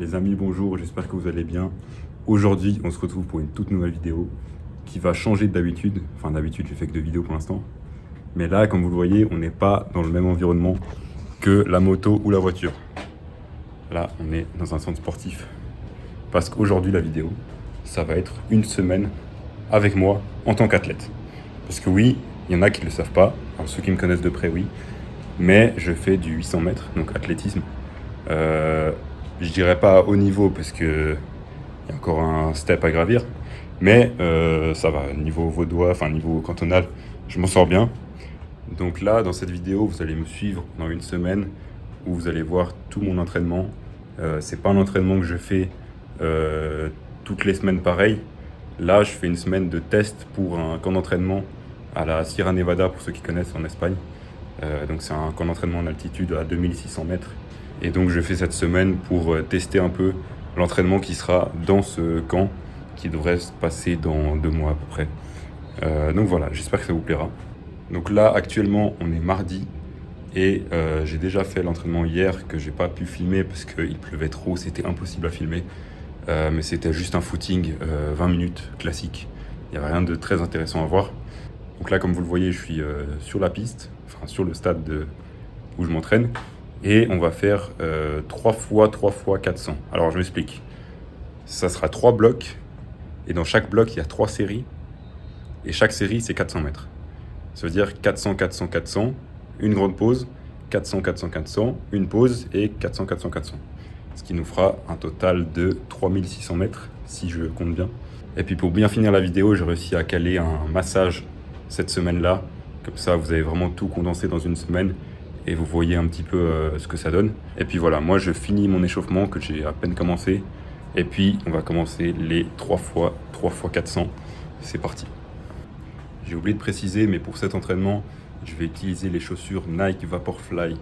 Les amis, bonjour, j'espère que vous allez bien. Aujourd'hui, on se retrouve pour une toute nouvelle vidéo qui va changer d'habitude. Enfin, d'habitude, j'ai fait que 2 vidéos pour l'instant. Mais là, comme vous le voyez, on n'est pas dans le même environnement que la moto ou la voiture. Là, on est dans un centre sportif. Parce qu'aujourd'hui, la vidéo, ça va être une semaine avec moi en tant qu'athlète. Parce que oui, il y en a qui ne le savent pas. Alors, ceux qui me connaissent de près, oui. Mais je fais du 800 mètres, donc athlétisme. Je dirais pas haut niveau parce que il y a encore un step à gravir, mais ça va, niveau vaudois, enfin niveau cantonal, je m'en sors bien. Donc là, dans cette vidéo, vous allez me suivre pendant une semaine où vous allez voir tout mon entraînement. C'est pas un entraînement que je fais toutes les semaines pareil. Là, je fais une semaine de test pour un camp d'entraînement à la Sierra Nevada, pour ceux qui connaissent, en Espagne. Donc c'est un camp d'entraînement en altitude à 2600 mètres. Et donc je fais cette semaine pour tester un peu l'entraînement qui sera dans ce camp, qui devrait se passer dans 2 mois à peu près. Donc voilà, j'espère que ça vous plaira. Donc là, actuellement, on est mardi. Et j'ai déjà fait l'entraînement hier que j'ai pas pu filmer parce qu'il pleuvait trop, c'était impossible à filmer. Mais c'était juste un footing 20 minutes classique. Il n'y avait rien de très intéressant à voir. Donc là, comme vous le voyez, je suis sur la piste, enfin sur le stade où je m'entraîne. Et on va faire 3 fois 3 fois 400. Alors je m'explique. Ça sera 3 blocs. Et dans chaque bloc, il y a 3 séries. Et chaque série, c'est 400 mètres. Ça veut dire 400, 400, 400. Une grande pause. 400, 400, 400. Une pause et 400, 400, 400. Ce qui nous fera un total de 3600 mètres, si je compte bien. Et puis pour bien finir la vidéo, j'ai réussi à caler un massage cette semaine-là. Comme ça, vous avez vraiment tout condensé dans une semaine. Et vous voyez un petit peu ce que ça donne. Et puis voilà, moi je finis mon échauffement que j'ai à peine commencé. Et puis on va commencer les 3 fois 400. C'est parti. J'ai oublié de préciser, mais pour cet entraînement, je vais utiliser les chaussures Nike Vaporfly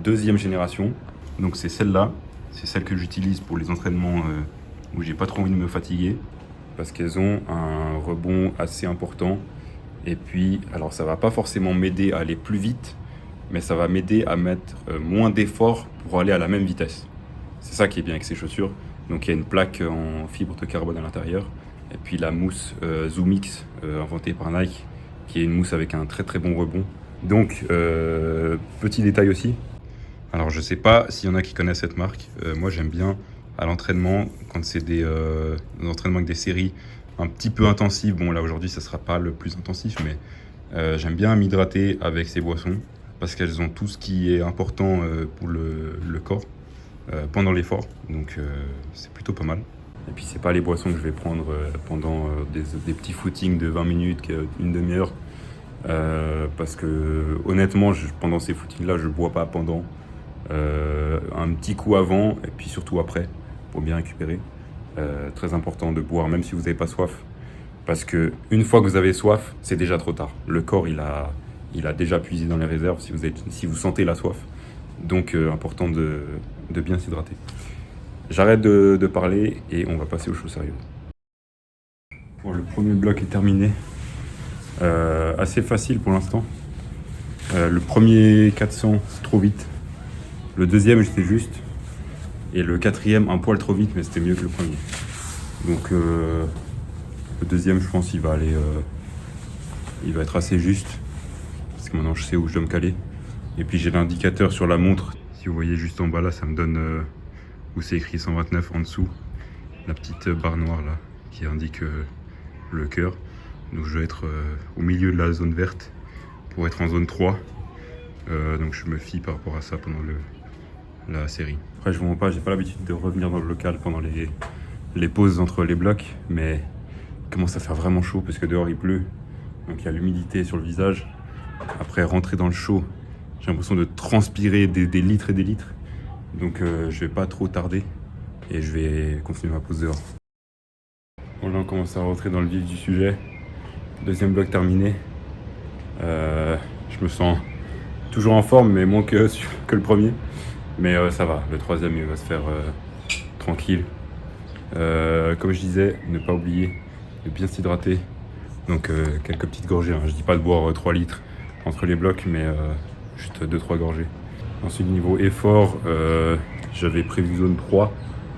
2e génération. Donc c'est celle-là, c'est celle que j'utilise pour les entraînements où j'ai pas trop envie de me fatiguer. Parce qu'elles ont un rebond assez important. Et puis, alors ça va pas forcément m'aider à aller plus vite, mais ça va m'aider à mettre moins d'efforts pour aller à la même vitesse. C'est ça qui est bien avec ces chaussures. Donc il y a une plaque en fibre de carbone à l'intérieur, et puis la mousse ZoomX inventée par Nike, qui est une mousse avec un très très bon rebond. Donc petit détail aussi, alors je sais pas s'il y en a qui connaissent cette marque, moi j'aime bien à l'entraînement, quand c'est des entraînements avec des séries un petit peu intensives, bon là aujourd'hui ça sera pas le plus intensif, mais j'aime bien m'hydrater avec ces boissons, parce qu'elles ont tout ce qui est important pour le corps pendant l'effort, donc c'est plutôt pas mal. Et puis c'est pas les boissons que je vais prendre pendant des petits footings de 20 minutes, une demi-heure, parce que honnêtement pendant ces footings là je bois pas pendant, un petit coup avant et puis surtout après pour bien récupérer. Très important de boire même si vous n'avez pas soif, parce que une fois que vous avez soif, c'est déjà trop tard. Le corps il a déjà puisé dans les réserves si vous sentez la soif. Donc important de bien s'hydrater. J'arrête de parler et on va passer aux choses sérieuses. Bon, le premier bloc est terminé. Assez facile pour l'instant. Le premier 400 trop vite. Le deuxième j'étais juste. Et le quatrième un poil trop vite, mais c'était mieux que le premier. Donc le deuxième je pense il va être assez juste. Parce que maintenant je sais où je dois me caler. Et puis j'ai l'indicateur sur la montre. Si vous voyez juste en bas là, ça me donne où c'est écrit 129 en dessous. La petite barre noire là qui indique le cœur. Donc je dois être au milieu de la zone verte pour être en zone 3. Donc je me fie par rapport à ça pendant la série. Après je vous mens pas, j'ai pas l'habitude de revenir dans le local pendant les pauses entre les blocs. Mais il commence à faire vraiment chaud parce que dehors il pleut. Donc il y a l'humidité sur le visage. Après rentrer dans le chaud, j'ai l'impression de transpirer des litres et des litres. Donc je vais pas trop tarder et je vais continuer ma pause dehors. Bon là on commence à rentrer dans le vif du sujet. Deuxième bloc terminé. Je me sens toujours en forme mais moins que le premier. Mais ça va, le troisième il va se faire tranquille. Comme je disais, ne pas oublier de bien s'hydrater. Donc quelques petites gorgées, hein. Je dis pas de boire 3 litres entre les blocs, mais juste 2-3 gorgées. Ensuite niveau effort, j'avais prévu zone 3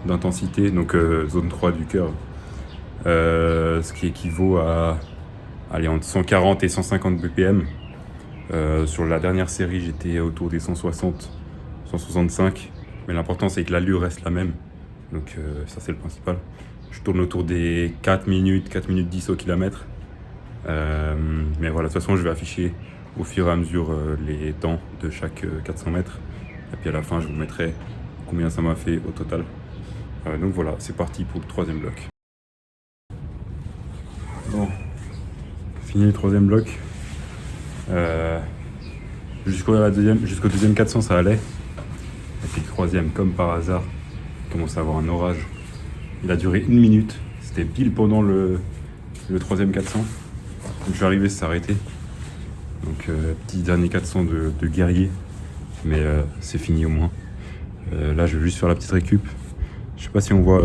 d'intensité, donc zone 3 du cœur, ce qui équivaut à aller entre 140 et 150 BPM. Sur la dernière série, j'étais autour des 160, 165, mais l'important c'est que l'allure reste la même, donc ça c'est le principal. Je tourne autour des 4 minutes 10 au kilomètre. Mais voilà, de toute façon, je vais afficher au fur et à mesure les temps de chaque 400 mètres. Et puis à la fin, je vous mettrai combien ça m'a fait au total. Donc voilà, c'est parti pour le troisième bloc. Bon, fini le troisième bloc. Jusqu'au deuxième 400, ça allait. Et puis le troisième, comme par hasard, commence à avoir un orage. Il a duré 1 minute. C'était pile pendant le troisième 400. Donc je suis arrivé, ça s'est arrêté. Donc petit dernier 400 de guerrier. Mais c'est fini au moins. Là, je vais juste faire la petite récup. Je sais pas si on voit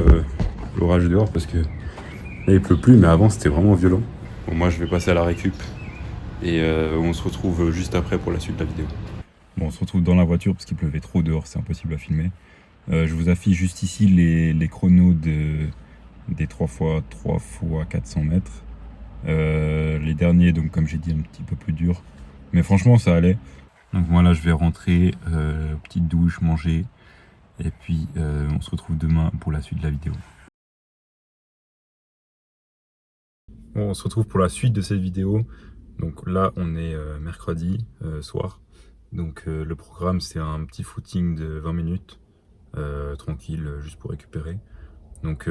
l'orage dehors parce que là, il pleut plus, mais avant, c'était vraiment violent. Bon, moi, je vais passer à la récup. Et on se retrouve juste après pour la suite de la vidéo. Bon, on se retrouve dans la voiture parce qu'il pleuvait trop dehors, c'est impossible à filmer. Je vous affiche juste ici les chronos des 3x 400 mètres. Les derniers, donc comme j'ai dit, un petit peu plus dur. Mais franchement, ça allait. Donc moi là, je vais rentrer, petite douche, manger. Et puis on se retrouve demain pour la suite de la vidéo. Bon, on se retrouve pour la suite de cette vidéo. Donc là, on est mercredi soir. Donc le programme, c'est un petit footing de 20 minutes. Tranquille, juste pour récupérer. Donc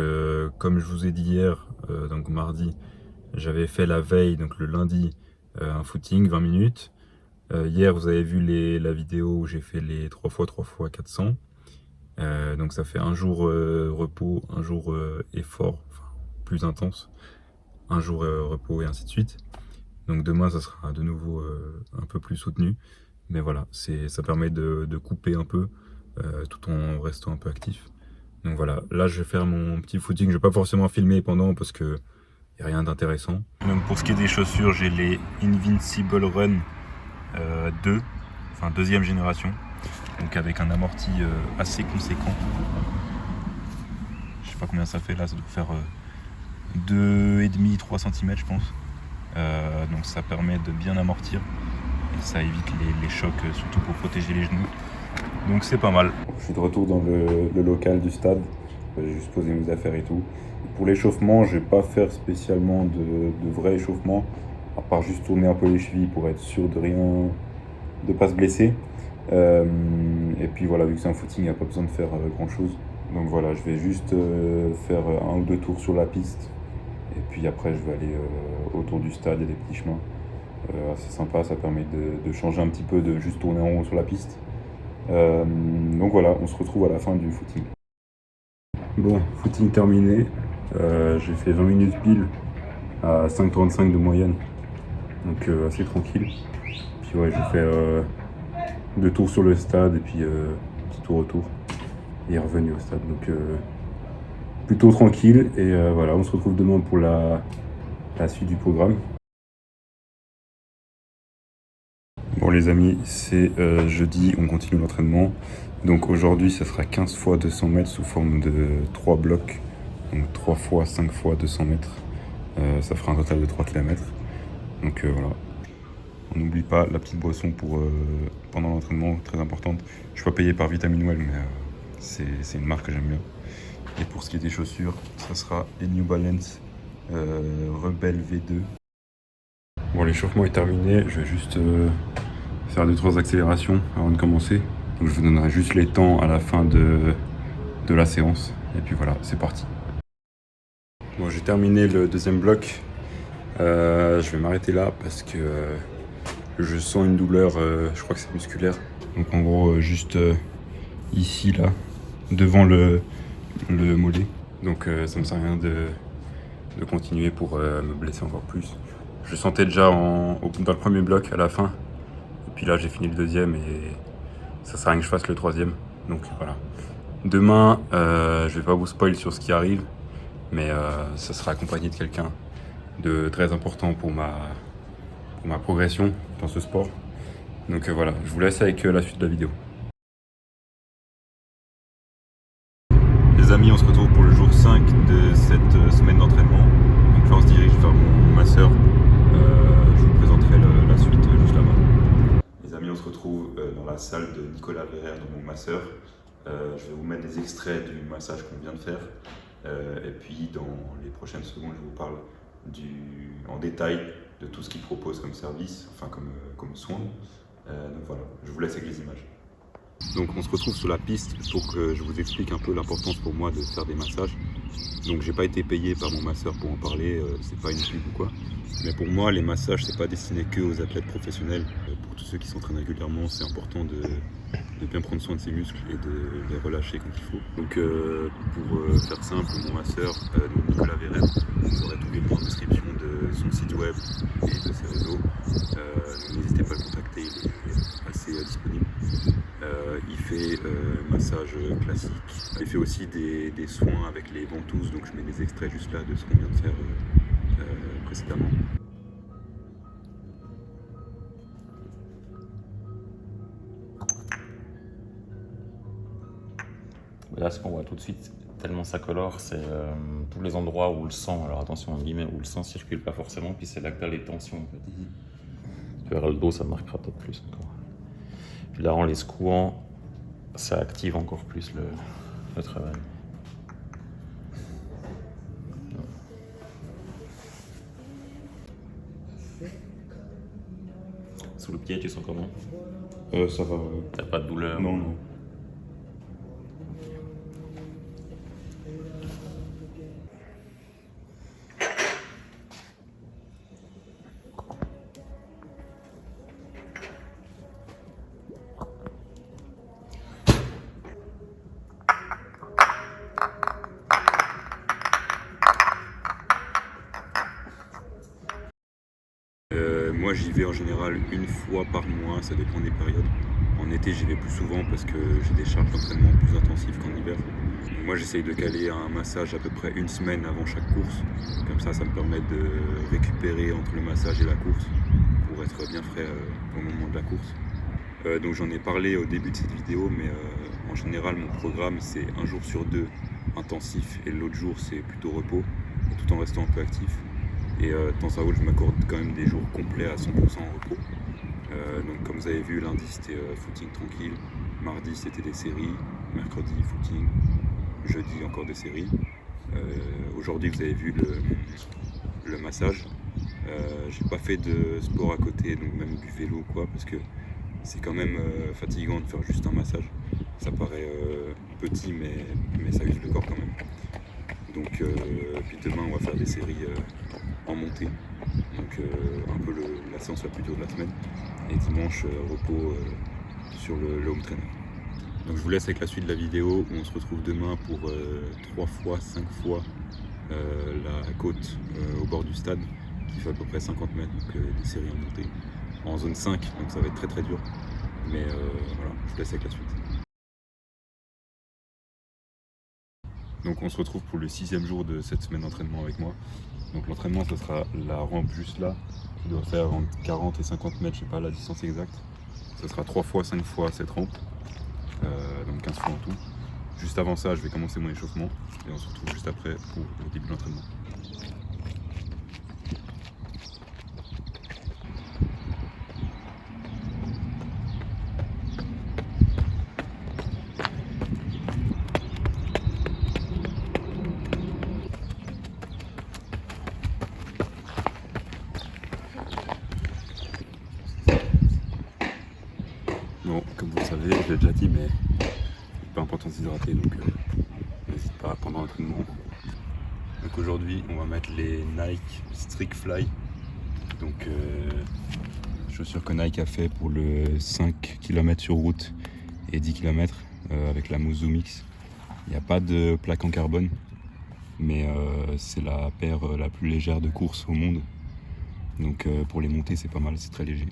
comme je vous ai dit hier, donc mardi, j'avais fait la veille, donc le lundi, un footing 20 minutes. Hier vous avez vu la vidéo où j'ai fait les 3x 400. Donc ça fait un jour repos, un jour effort, enfin, plus intense, un jour repos et ainsi de suite. Donc demain ça sera de nouveau un peu plus soutenu. Mais voilà, ça permet de couper un peu tout en restant un peu actif. Donc voilà, là je vais faire mon petit footing. Je vais pas forcément filmer pendant parce que y a rien d'intéressant. Donc pour ce qui est des chaussures, j'ai les Invincible Run 2, enfin deuxième génération. Donc avec un amorti assez conséquent. Je sais pas combien ça fait là, ça doit faire 2,5-3 cm je pense. Donc ça permet de bien amortir et ça évite les chocs, surtout pour protéger les genoux. Donc c'est pas mal. Je suis de retour dans le local du stade. J'ai juste posé mes affaires et tout. Pour l'échauffement, je vais pas faire spécialement de vrai échauffement, à part juste tourner un peu les chevilles pour être sûr de pas se blesser. Et puis voilà, vu que c'est un footing, il n'y a pas besoin de faire grand chose. Donc voilà, je vais juste faire 1 ou 2 tours sur la piste. Et puis après, je vais aller autour du stade, il y a des petits chemins. Assez sympa, ça permet de changer un petit peu, de juste tourner en haut sur la piste. Donc voilà, on se retrouve à la fin du footing. Bon, footing terminé. J'ai fait 20 minutes pile à 5,35 de moyenne. Donc assez tranquille. Puis ouais, j'ai fait 2 tours sur le stade et puis petit tour retour. Et revenu au stade. Donc plutôt tranquille. Et voilà, on se retrouve demain pour la suite du programme. Bon les amis, c'est jeudi, on continue l'entraînement. Donc aujourd'hui, ça sera 15 fois 200 mètres sous forme de 3 blocs. Donc 3 fois 5 fois 200 mètres. Ça fera un total de 3 km. Donc voilà. On n'oublie pas la petite boisson pendant l'entraînement, très importante. Je suis pas payé par Vitamin Well, mais c'est une marque que j'aime bien. Et pour ce qui est des chaussures, ça sera les New Balance Rebel V2. Bon, l'échauffement est terminé. Je vais juste faire 2-3 accélérations avant de commencer. Donc je vous donnerai juste les temps à la fin de la séance. Et puis voilà, c'est parti. Bon, j'ai terminé le deuxième bloc. Je vais m'arrêter là parce que je sens une douleur, je crois que c'est musculaire. Donc en gros, juste ici, là, devant le mollet. Donc ça me sert à rien de continuer pour me blesser encore plus. Je sentais déjà dans le premier bloc à la fin. Et puis là, j'ai fini le deuxième et ça sert à rien que je fasse le troisième. Donc voilà. Demain, je vais pas vous spoil sur ce qui arrive, mais ça sera accompagné de quelqu'un de très important pour ma progression dans ce sport. Donc voilà, je vous laisse avec la suite de la vidéo. Les amis, on se retrouve pour le jour 5 de cette semaine d'entraînement. Donc là on se dirige vers mon masseur. Je vous présenterai la suite juste là-bas. Les amis, on se retrouve dans la salle de Nicolas Verrer, de mon masseur. Je vais vous mettre des extraits du massage qu'on vient de faire. Et puis dans les prochaines secondes, je vous parle en détail de tout ce qu'il propose comme service, enfin comme soin. Donc voilà, je vous laisse avec les images. Donc on se retrouve sur la piste pour que je vous explique un peu l'importance pour moi de faire des massages. Donc j'ai pas été payé par mon masseur pour en parler, c'est pas une pub ou quoi. Mais pour moi les massages c'est pas destiné que aux athlètes professionnels. Pour tous ceux qui s'entraînent régulièrement, c'est important de bien prendre soin de ses muscles et de les relâcher quand il faut. Donc pour faire simple, mon masseur, donc Nicolas Verrer, vous aurez tous les liens en description de son site web et de ses réseaux. Donc n'hésitez pas à le contacter, il est assez disponible. Il fait massage classique. Il fait aussi des soins avec les ventouses, donc je mets des extraits juste là de ce qu'on vient de faire précédemment. Là, ce qu'on voit tout de suite, tellement ça colore, c'est tous les endroits où le sang, alors attention en guillemets, où le sang circule pas forcément, puis c'est là que tu as les tensions en fait. Tu verras le dos, ça marquera peut-être plus encore. Puis là, en les secouant, ça active encore plus le travail. Sous le pied, tu sens comment? Ça va. T'as pas de douleur? Non, non. Moi j'y vais en général une fois par mois, ça dépend des périodes. En été j'y vais plus souvent parce que j'ai des charges d'entraînement plus intensives qu'en hiver. Moi j'essaye de caler un massage à peu près une semaine avant chaque course. Comme ça me permet de récupérer entre le massage et la course pour être bien frais au moment de la course. Donc j'en ai parlé au début de cette vidéo, mais en général mon programme c'est un jour sur deux intensif et l'autre jour c'est plutôt repos, tout en restant un peu actif. Et de temps à autre, je m'accorde quand même des jours complets à 100% en repos. Donc comme vous avez vu, lundi c'était footing tranquille, mardi c'était des séries, mercredi footing, jeudi encore des séries. Aujourd'hui vous avez vu le massage. J'ai pas fait de sport à côté, donc même du vélo ou quoi, parce que c'est quand même fatigant de faire juste un massage. Ça paraît petit mais ça use le corps quand même. Donc puis demain on va faire des séries en montée, donc un peu la séance la plus dure de la semaine, et dimanche repos sur le home trainer. Donc je vous laisse avec la suite de la vidéo où on se retrouve demain pour 3 fois, 5 fois la côte au bord du stade qui fait à peu près 50 mètres, donc des séries en montée en zone 5, donc ça va être très dur, mais voilà, je vous laisse avec la suite. Donc on se retrouve pour le 6e jour de cette semaine d'entraînement avec moi. Donc l'entraînement, ce sera la rampe juste là, qui doit faire entre 40 et 50 mètres, je sais pas la distance exacte. Ce sera 3 fois, 5 fois cette rampe, donc 15 fois en tout. Juste avant ça, je vais commencer mon échauffement et on se retrouve juste après pour le début de l'entraînement. Bon, comme vous le savez, je l'ai déjà dit, mais c'est pas important de s'hydrater, donc n'hésite pas pendant l'entraînement. Donc aujourd'hui, on va mettre les Nike Streak Fly, donc chaussures que Nike a fait pour le 5 km sur route et 10 km avec la mousse Zoomix. Il n'y a pas de plaque en carbone, mais c'est la paire la plus légère de course au monde. Donc pour les montées, c'est pas mal, c'est très léger.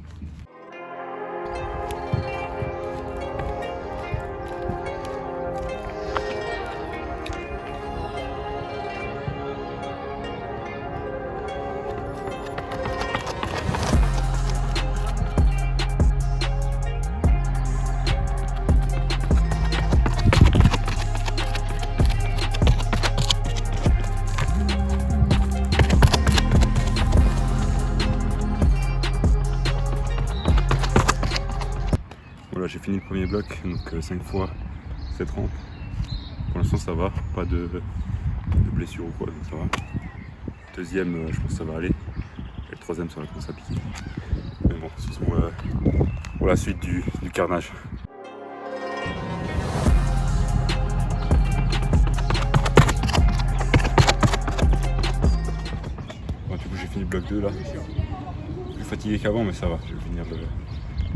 fini le premier bloc, donc 5 fois cette rampe. Pour l'instant ça va, pas de blessure ou quoi, donc ça va. Deuxième, je pense que ça va aller. Et le troisième, ça va commencer à piquer. Mais bon, c'est pour la suite du carnage. Bon, du coup, j'ai fini le bloc 2 là. Plus fatigué qu'avant, mais ça va. Je vais finir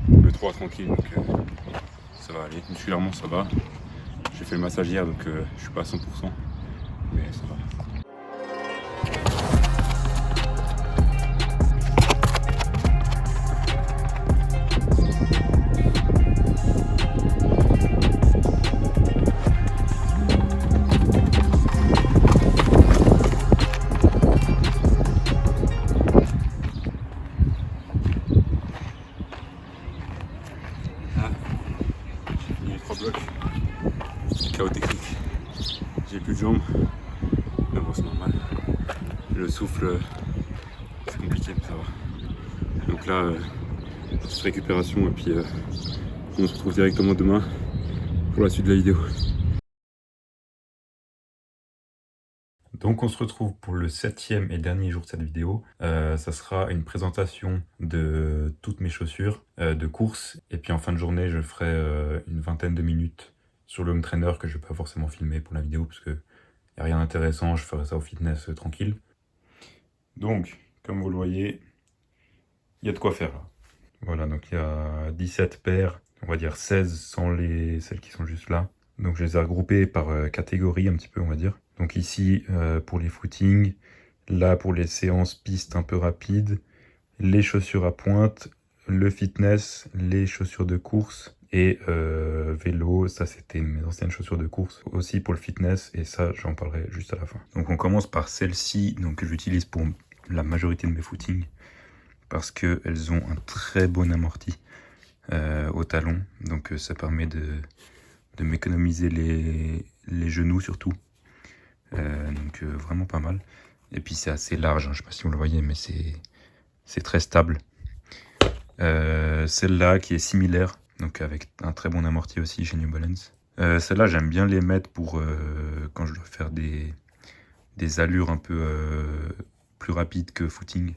le 3 tranquille, donc ça va aller. Musculairement, ça va. J'ai fait le massage hier, donc je suis pas à 100%, mais ça va. Chaos technique. J'ai plus de jambes, mais bon c'est normal. Le souffle c'est compliqué mais ça va. Donc là petite récupération et puis on se retrouve directement demain pour la suite de la vidéo. Donc on se retrouve pour le 7e et dernier jour de cette vidéo. Ça sera une présentation de toutes mes chaussures de course. Et puis en fin de journée, je ferai une vingtaine de minutes sur le home trainer que je ne vais pas forcément filmer pour la vidéo parce qu'il n'y a rien d'intéressant, je ferai ça au fitness tranquille. Donc, comme vous le voyez, il y a de quoi faire là. Voilà, donc il y a 17 paires, on va dire 16 sans celles qui sont juste là. Donc je les ai regroupées par catégorie un petit peu on va dire. Donc ici pour les footings, là pour les séances pistes un peu rapides, les chaussures à pointe, le fitness, les chaussures de course et vélo, ça c'était mes anciennes chaussures de course aussi pour le fitness et ça j'en parlerai juste à la fin. Donc on commence par celle-ci que j'utilise pour la majorité de mes footings parce qu'elles ont un très bon amorti au talon, donc ça permet de m'économiser les genoux surtout, donc vraiment pas mal. Et puis c'est assez large, hein, je sais pas si vous le voyez mais c'est très stable. Celle-là qui est similaire, donc avec un très bon amorti aussi chez New Balance. Celle-là j'aime bien les mettre pour quand je dois faire des allures un peu plus rapides que footing,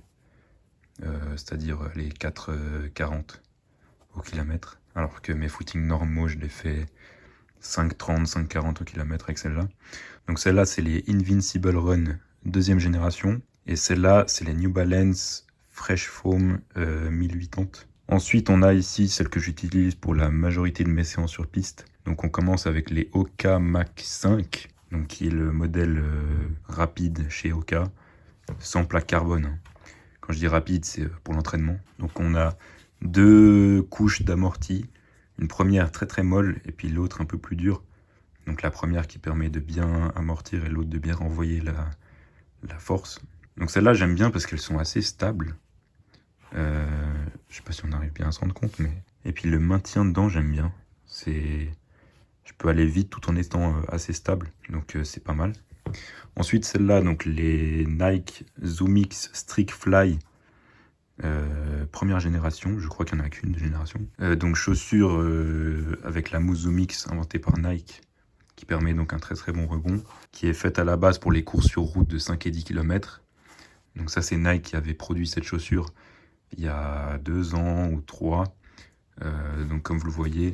c'est-à-dire les 4,40 au kilomètre, alors que mes footings normaux je les fais 5,30, 5,40 au kilomètre avec celle-là. Donc celle-là c'est les Invincible Run deuxième génération et celle-là c'est les New Balance Fresh Foam 1080. Ensuite on a ici celle que j'utilise pour la majorité de mes séances sur piste. Donc on commence avec les Hoka Mach 5, donc qui est le modèle rapide chez Hoka, sans plaque carbone, hein. Quand je dis rapide c'est pour l'entraînement. Donc on a deux couches d'amorti, une première très très molle et puis l'autre un peu plus dure. Donc la première qui permet de bien amortir et l'autre de bien renvoyer la force. Donc celle-là j'aime bien parce qu'elles sont assez stables. Je sais pas si on arrive bien à se rendre compte, mais... Et puis le maintien dedans j'aime bien. Je peux aller vite tout en étant assez stable, donc c'est pas mal. Ensuite celle-là, donc les Nike ZoomX Streak Fly. Première génération, je crois qu'il n'y en a qu'une génération. Donc chaussures avec la mousse ZoomX inventée par Nike, qui permet donc un très très bon rebond, qui est faite à la base pour les courses sur route de 5 et 10 km. Donc ça c'est Nike qui avait produit cette chaussure il y a 2 ans ou 3. Donc comme vous le voyez,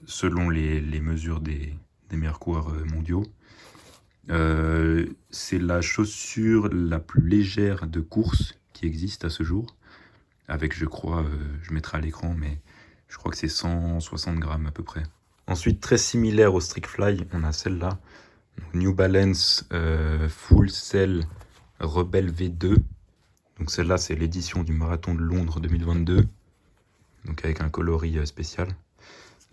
selon les mesures des meilleurs coureurs mondiaux, c'est la chaussure la plus légère de course qui existe à ce jour, avec je crois, je mettrai à l'écran, mais je crois que c'est 160 grammes à peu près. Ensuite, très similaire au Streak Fly, on a celle-là, New Balance Full Cell Rebel V2. Donc celle-là, c'est l'édition du marathon de Londres 2022, donc avec un coloris spécial.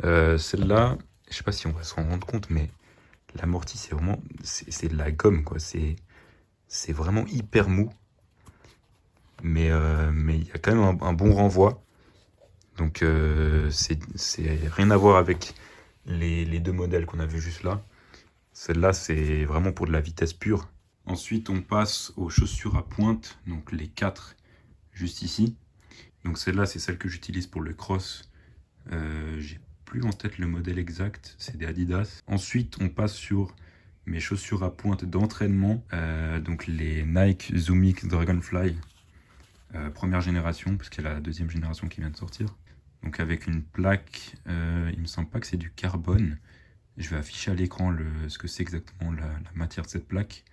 Celle-là, je sais pas si on va s'en rendre compte, mais l'amorti, c'est vraiment, c'est de la gomme, quoi. C'est vraiment hyper mou. Mais il y a quand même un bon renvoi. Donc c'est rien à voir avec les deux modèles qu'on a vu juste là. Celle-là, c'est vraiment pour de la vitesse pure. Ensuite, on passe aux chaussures à pointe, donc les 4 juste ici. Donc celle-là, c'est celle que j'utilise pour le cross J'ai plus en tête le modèle exact, c'est des Adidas. Ensuite, on passe sur mes chaussures à pointe d'entraînement, donc les Nike Zoom X Dragonfly, première génération, parce qu'il y a la deuxième génération qui vient de sortir. Donc avec une plaque, il me semble pas que c'est du carbone. Je vais afficher à l'écran ce que c'est exactement la matière de cette plaque.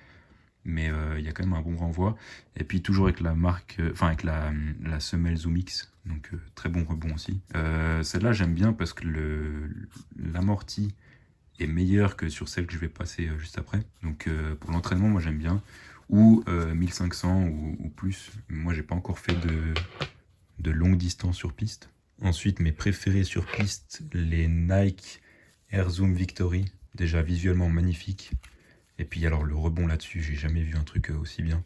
Mais il y a quand même un bon renvoi. Et puis toujours avec la marque, avec la semelle Zoom X, donc très bon rebond aussi. Celle-là j'aime bien parce que l'amorti est meilleur que sur celle que je vais passer juste après. Donc pour l'entraînement, moi j'aime bien. Ou 1500 ou plus. Moi j'ai pas encore fait de longue distance sur piste. Ensuite mes préférés sur piste, les Nike Air Zoom Victory. Déjà visuellement magnifique. Et puis alors le rebond là-dessus, j'ai jamais vu un truc aussi bien.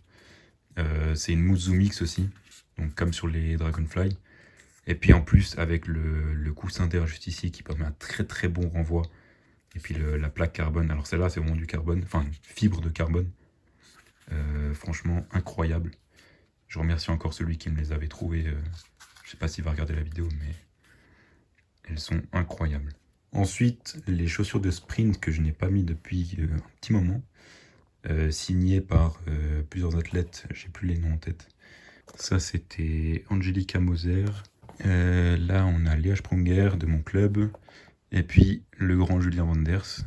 C'est une mousse Zoom X aussi, donc comme sur les Dragonfly. Et puis en plus avec le coussin d'air juste ici qui permet un très très bon renvoi. Et puis la plaque carbone, alors celle-là c'est vraiment du carbone, enfin fibre de carbone. Franchement incroyable. Je remercie encore celui qui me les avait trouvées. Je sais pas s'il va regarder la vidéo, mais elles sont incroyables. Ensuite, les chaussures de sprint que je n'ai pas mis depuis un petit moment, signées par plusieurs athlètes, j'ai plus les noms en tête. Ça c'était Angelica Moser. Là on a Léa Sprunger de mon club. Et puis le grand Julien Wanders.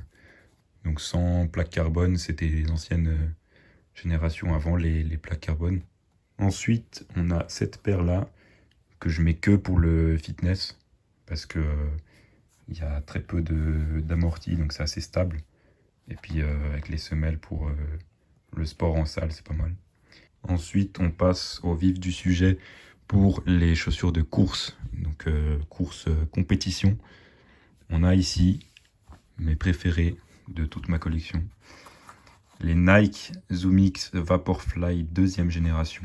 Donc sans plaque carbone, c'était les anciennes générations avant les plaques carbone. Ensuite, on a cette paire-là que je mets que pour le fitness. Parce que il y a très peu d'amorti, donc c'est assez stable. Et puis avec les semelles pour le sport en salle, c'est pas mal. Ensuite, on passe au vif du sujet pour les chaussures de course. Donc course compétition. On a ici mes préférés de toute ma collection. Les Nike Zoom X Vaporfly deuxième génération.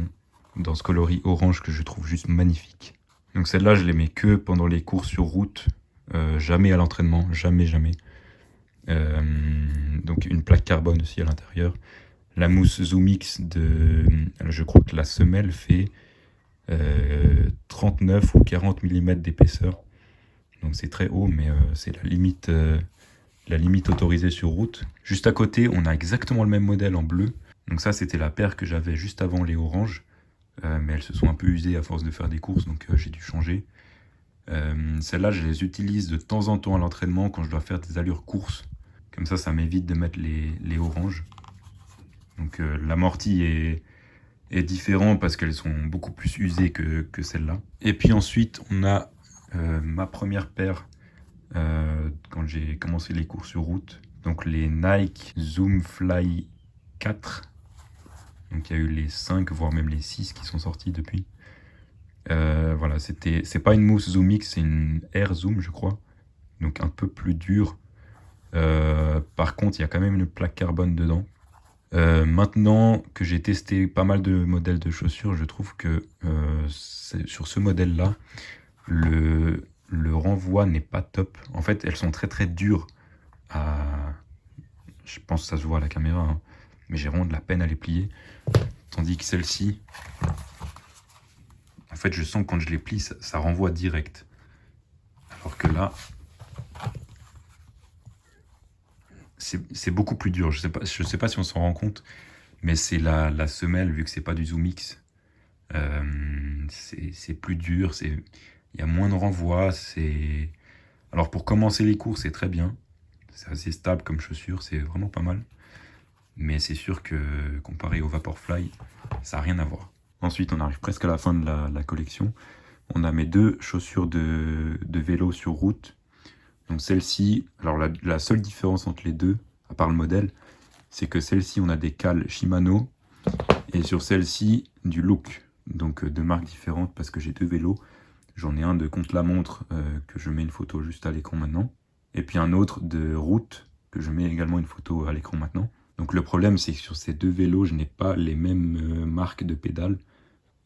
Dans ce coloris orange que je trouve juste magnifique. Donc celle-là, je les mets que pendant les courses sur route. Jamais à l'entraînement, jamais. Donc une plaque carbone aussi à l'intérieur. La mousse Zoom X je crois que la semelle fait 39 ou 40 mm d'épaisseur. Donc c'est très haut, mais c'est la limite autorisée sur route. Juste à côté, on a exactement le même modèle en bleu. Donc ça, c'était la paire que j'avais juste avant les oranges. Mais elles se sont un peu usées à force de faire des courses, donc j'ai dû changer. Celles-là, je les utilise de temps en temps à l'entraînement quand je dois faire des allures courses. Comme ça m'évite de mettre les oranges. Donc l'amorti est différent parce qu'elles sont beaucoup plus usées que celles-là. Et puis ensuite, on a ma première paire quand j'ai commencé les courses sur route. Donc les Nike Zoom Fly 4. Donc il y a eu les 5, voire même les 6 qui sont sortis depuis. Voilà, c'est pas une mousse Zoom X, c'est une Air Zoom, je crois. Donc un peu plus dur. Par contre, il y a quand même une plaque carbone dedans. Maintenant que j'ai testé pas mal de modèles de chaussures, je trouve que sur ce modèle-là, le renvoi n'est pas top. En fait, elles sont très très dures à... Je pense que ça se voit à la caméra, hein, mais j'ai vraiment de la peine à les plier. Tandis que celle-ci, en fait, je sens que quand je les plie, ça renvoie direct. Alors que là, c'est beaucoup plus dur. Je sais pas si on s'en rend compte, mais c'est la semelle, vu que c'est pas du Zoom X, c'est plus dur, il y a moins de renvoi. Alors pour commencer les cours, c'est très bien. C'est assez stable comme chaussure, c'est vraiment pas mal. Mais c'est sûr que comparé au Vaporfly, ça n'a rien à voir. Ensuite, on arrive presque à la fin de la collection. On a mes deux chaussures de vélo sur route. Donc celle-ci, alors la seule différence entre les deux, à part le modèle, c'est que celle-ci, on a des cales Shimano, et sur celle-ci, du Look. Donc deux marques différentes, parce que j'ai deux vélos. J'en ai un de contre-la-montre, que je mets une photo juste à l'écran maintenant. Et puis un autre de route, que je mets également une photo à l'écran maintenant. Donc le problème, c'est que sur ces deux vélos, je n'ai pas les mêmes marques de pédales.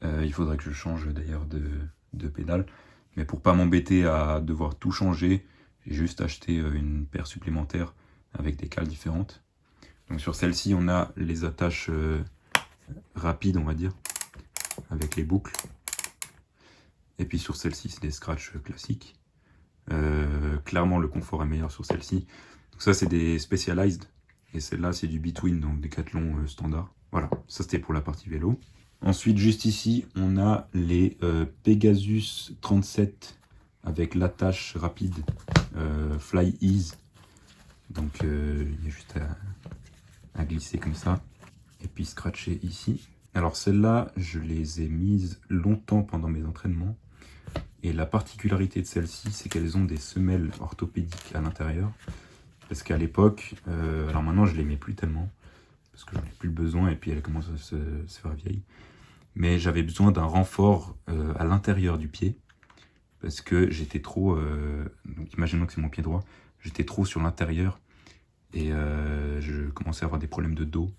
Il faudrait que je change d'ailleurs de pédales. Mais pour pas m'embêter à devoir tout changer, j'ai juste acheté une paire supplémentaire avec des cales différentes. Donc sur celle-ci, on a les attaches rapides, on va dire, avec les boucles. Et puis sur celle-ci, c'est des scratchs classiques. Clairement, le confort est meilleur sur celle-ci. Donc ça, c'est des Specialized. Et celle-là, c'est du Between, donc Decathlon standard. Voilà, ça c'était pour la partie vélo. Ensuite, juste ici, on a les Pegasus 37 avec l'attache rapide Fly Ease. Donc il y a juste à glisser comme ça et puis scratcher ici. Alors celles-là, je les ai mises longtemps pendant mes entraînements. Et la particularité de celles-ci, c'est qu'elles ont des semelles orthopédiques à l'intérieur. Parce qu'à l'époque, alors maintenant je les mets plus tellement, parce que j'en ai plus le besoin et puis elles commencent à se faire vieilles. Mais j'avais besoin d'un renfort à l'intérieur du pied, parce que j'étais trop, donc imaginons que c'est mon pied droit, j'étais trop sur l'intérieur et je commençais à avoir des problèmes de dos.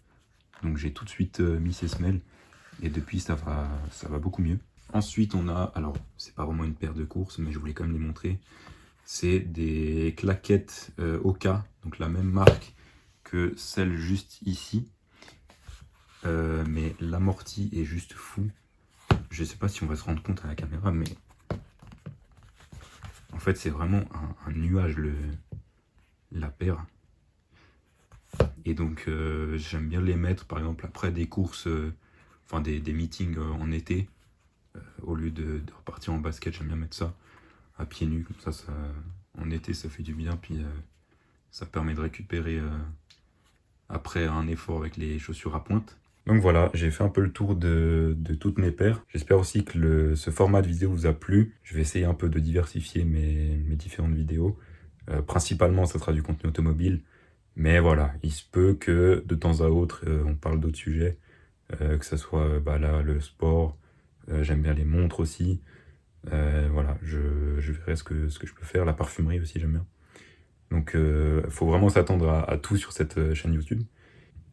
Donc j'ai tout de suite mis ces semelles et depuis ça va beaucoup mieux. Ensuite on a, alors c'est pas vraiment une paire de courses, mais je voulais quand même les montrer. C'est des claquettes Oka, donc la même marque que celle juste ici. Mais l'amorti est juste fou. Je sais pas si on va se rendre compte à la caméra, mais en fait c'est vraiment un nuage la paire. Et donc j'aime bien les mettre par exemple après des courses, enfin des meetings en été. Au lieu de repartir en basket, j'aime bien mettre ça à pieds nus, comme ça en été ça fait du bien, puis ça permet de récupérer après un effort avec les chaussures à pointe. Donc voilà, j'ai fait un peu le tour de toutes mes paires. J'espère aussi que ce format de vidéo vous a plu. Je vais essayer un peu de diversifier mes différentes vidéos. Principalement, ça sera du contenu automobile. Mais voilà, il se peut que de temps à autre, on parle d'autres sujets. Que ce soit là, le sport, j'aime bien les montres aussi. Voilà, je verrai ce que je peux faire. La parfumerie aussi, j'aime bien. Donc, il faut vraiment s'attendre à tout sur cette chaîne YouTube.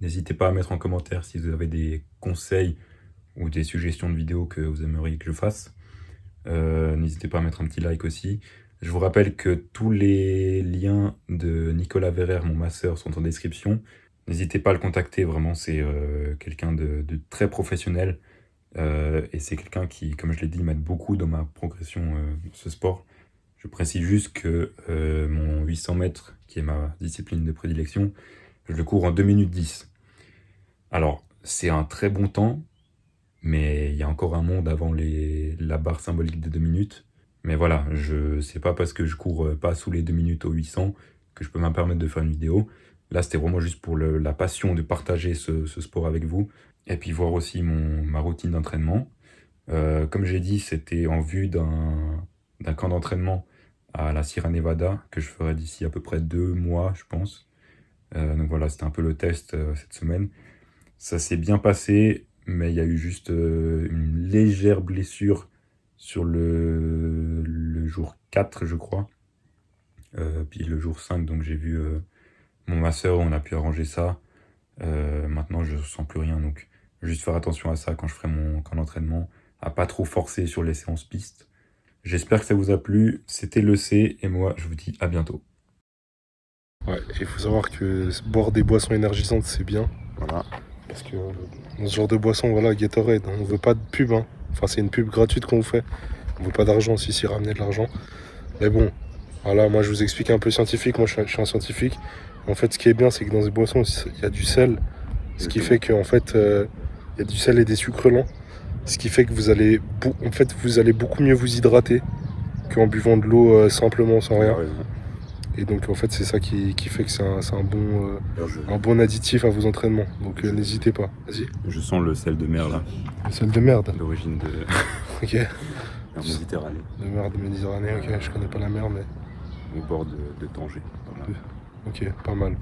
N'hésitez pas à mettre en commentaire si vous avez des conseils ou des suggestions de vidéos que vous aimeriez que je fasse. N'hésitez pas à mettre un petit like aussi. Je vous rappelle que tous les liens de Nicolas Verrer, mon masseur, sont en description. N'hésitez pas à le contacter, vraiment, c'est quelqu'un de très professionnel. Et c'est quelqu'un qui, comme je l'ai dit, m'aide beaucoup dans ma progression de ce sport. Je précise juste que mon 800 mètres, qui est ma discipline de prédilection, je le cours en 2 minutes 10. Alors, c'est un très bon temps, mais il y a encore un monde avant la barre symbolique des 2 minutes. Mais voilà, c'est pas parce que je cours pas sous les 2 minutes au 800 que je peux me permettre de faire une vidéo. Là, c'était vraiment juste pour la passion de partager ce sport avec vous. Et puis voir aussi ma routine d'entraînement. Comme j'ai dit, c'était en vue d'un camp d'entraînement à la Sierra Nevada que je ferai d'ici à peu près 2 mois, je pense. Donc voilà, c'était un peu le test cette semaine. Ça s'est bien passé, mais il y a eu juste une légère blessure sur le jour 4, je crois. Puis le jour 5, donc j'ai vu mon masseur, on a pu arranger ça. Maintenant, je ne sens plus rien, donc juste faire attention à ça quand je ferai mon camp d'entraînement, à pas trop forcer sur les séances pistes. J'espère que ça vous a plu. C'était le C, et moi, je vous dis à bientôt. Ouais, il faut savoir que boire des boissons énergisantes, c'est bien. Voilà. Parce que dans ce genre de boisson, voilà, Gatorade, on veut pas de pub. Hein. Enfin, c'est une pub gratuite qu'on vous fait. On veut pas d'argent, si ramener de l'argent. Mais bon, voilà, moi je vous explique un peu scientifique. Moi je suis un scientifique. En fait, ce qui est bien, c'est que dans ces boissons, il y a du sel. Ce qui fait qu'en fait, il y a du sel et des sucres lents. Ce qui fait que vous allez beaucoup mieux vous hydrater qu'en buvant de l'eau simplement, sans rien. Et donc en fait c'est ça qui fait que c'est un bon additif à vos entraînements. Donc n'hésitez pas, vas-y. Je sens le sel de mer là. Le sel de merde. D'origine de Ok. Méditerranée. De merde Méditerranée, ok, je connais pas la mer mais. Au bord de Tanger. Ok, pas mal.